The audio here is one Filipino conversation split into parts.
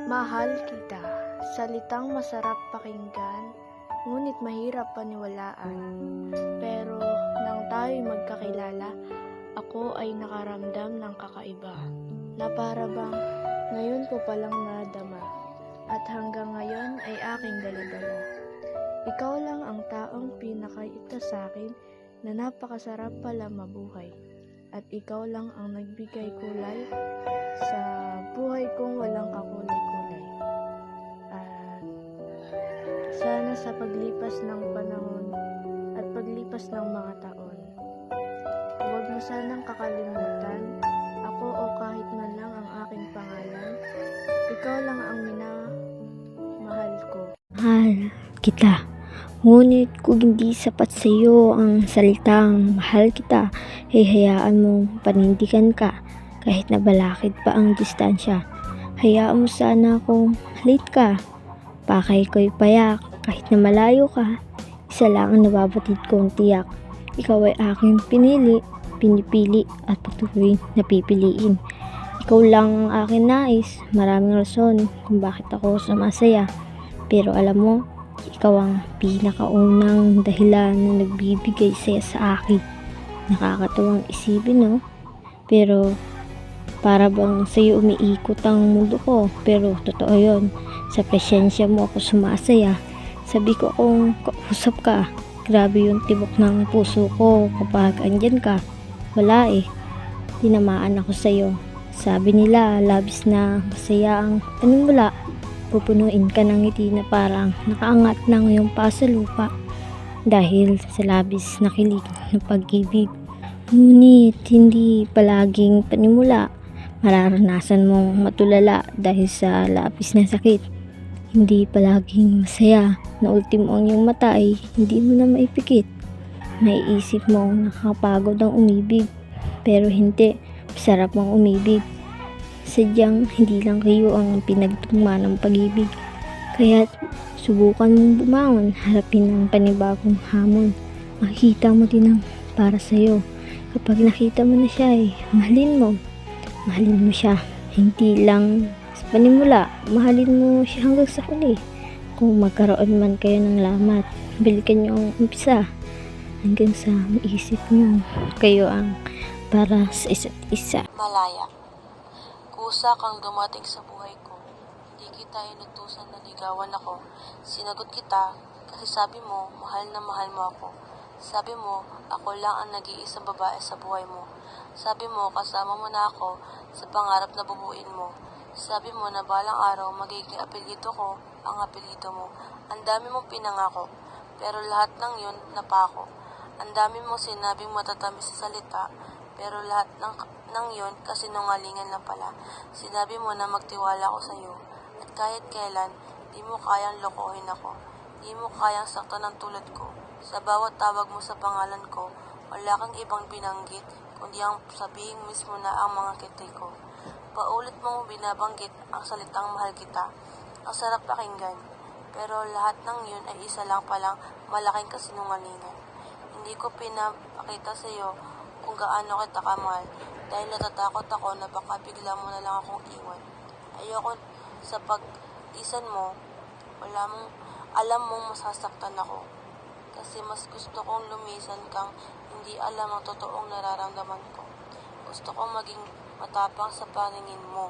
Mahal kita, salitang masarap pakinggan, ngunit mahirap paniwalaan. Pero nang tayo'y magkakilala, ako ay nakaramdam ng kakaiba, na para bang ngayon ko palang nadama, at hanggang ngayon ay aking daladala. Ikaw lang ang taong pinakaita sa'kin na napakasarap pala mabuhay, at ikaw lang ang nagbigay kulay sa buhay kong walang kakulay-kulay. At sana sa paglipas ng panahon at paglipas ng mga taon, huwag mo sanang kakalimutan ako o kahit man lang ang aking pangalan. Ikaw lang ang minamahal ko. Mahal kita. Ngunit kung hindi sapat sa iyo ang salitang mahal kita, hayaan mong panindigan ka kahit na balakid pa ang distansya. Hayaan mo sana akong late ka. Pakay ko'y payak kahit na malayo ka. Isa lang ang nababatid kong tiyak. Ikaw ay aking pinipili at patuloy na pipiliin. Ikaw lang ang aking nais. Maraming rason kung bakit ako sumasaya. Pero alam mo, ikaw ang pinakaunang dahilan na nagbibigay saya sa akin. Nakakatuwang isipin, no? Pero para bang sa'yo umiikot ang mundo ko. Pero totoo yun. Sa presensya mo ako sumasaya. Sabi ko kung kausap ka, grabe yung tibok ng puso ko kapag andyan ka. Wala eh. Tinamaan ako sa'yo. Sabi nila, labis na masaya ang panimula. Pupunuin ka ng ngiti na parang nakaangat ng iyong pa sa lupa dahil sa labis na kilig ng pag-ibig. Ngunit hindi palaging panimula. Mararanasan mong matulala dahil sa labis na sakit. Hindi palaging masaya na ultimo ang iyong mata ay hindi mo na maipikit. Maiisip mo nakakapagod ang umibig, pero hindi, masarap ang umibig. Sadyang hindi lang kayo ang pinagtugma ng pag-ibig. Kaya't subukan mong bumangon, harapin ang panibagong hamon. Makikita mo din ang para sa'yo. Kapag nakita mo na siya ay mahalin mo siya. Hindi lang sa panimula, mahalin mo siya hanggang sa huli. Kung magkaroon man kayo ng lamat, balikan niyo ang umpisa hanggang sa maisip niyo kayo ang para sa isa't isa. Malaya. Kusa kang dumating sa buhay ko. Hindi kita inutusan na ligawan ako. Sinagot kita kasi sabi mo, mahal na mahal mo ako. Sabi mo, ako lang ang nag-iisang babae sa buhay mo. Sabi mo, kasama mo na ako sa pangarap na bubuin mo. Sabi mo na balang araw magiging apelyido ko ang apelyido mo. Ang dami mong pinangako, pero lahat ng yun napako. Ang dami mong sinabing matatamis sa salita, pero lahat ng yun kasinungalingan lang pala. Sinabi mo na magtiwala ako sa iyo, at kahit kailan, di mo kayang lokohin ako. Di mo kayang saktan ng tulad ko. Sa bawat tawag mo sa pangalan ko, wala kang ibang binanggit, kundi ang sabihin mismo na ang mga kitay ko. Paulit mong binabanggit ang salitang mahal kita. Ang sarap pakinggan, pero lahat ng yun ay isa lang palang malaking kasinungalingan. Hindi ko pinapakita sa iyo kung gaano kita kamahal dahil natatakot ako na baka bigla mo na lang akong iwan. Ayoko sa pag-isan mo, alam mong masasaktan ako. Kasi mas gusto kong lumisan kang hindi alam ang totoong nararamdaman ko. Gusto kong maging matapang sa paningin mo.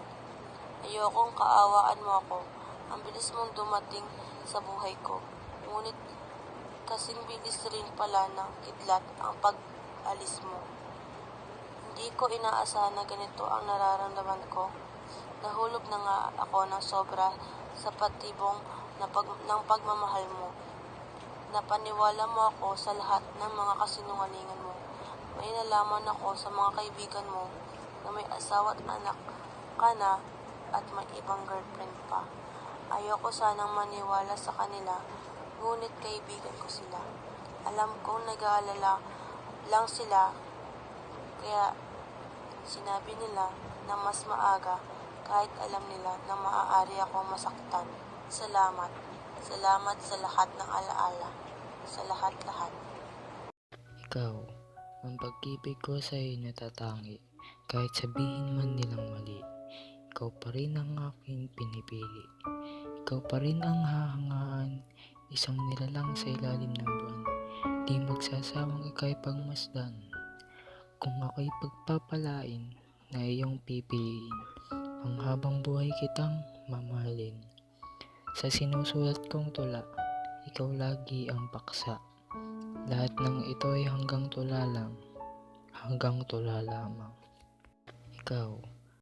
Ayokong kaawaan mo ako. Ang bilis mong dumating sa buhay ko. Ngunit kasing bilis rin pala ng kidlat ang pag-alis mo. Hindi ko inaasahan na ganito ang nararamdaman ko. Nahulog na nga ako ng sobra sa patibong ng pagmamahal mo. Napaniwala mo ako sa lahat ng mga kasinungalingan mo. May nalaman ako sa mga kaibigan mo na may asawa at anak ka na at may ibang girlfriend pa. Ayoko sanang maniwala sa kanila, ngunit kaibigan ko sila. Alam kong nag-aalala lang sila, kaya sinabi nila na mas maaga kahit alam nila na maaari akong masaktan. Salamat. Salamat sa lahat ng alaala. Sa lahat-lahat. Ikaw, ang pag-ibig ko sa'yo natatangi, kahit sabihin man nilang mali. ikaw pa rin ang aking pinipili. Ikaw pa rin ang hahangaan, isang nilalang sa ilalim ng buwan. Di magsasawang ika'y pagmasdan. Kung ako'y pagpapalain na iyong pipiliin, ang habang buhay kitang mamahalin. Sa sinusulat kong tula, ikaw lagi ang paksa. Lahat ng ito'y hanggang tula lang, hanggang tula lamang. Ikaw,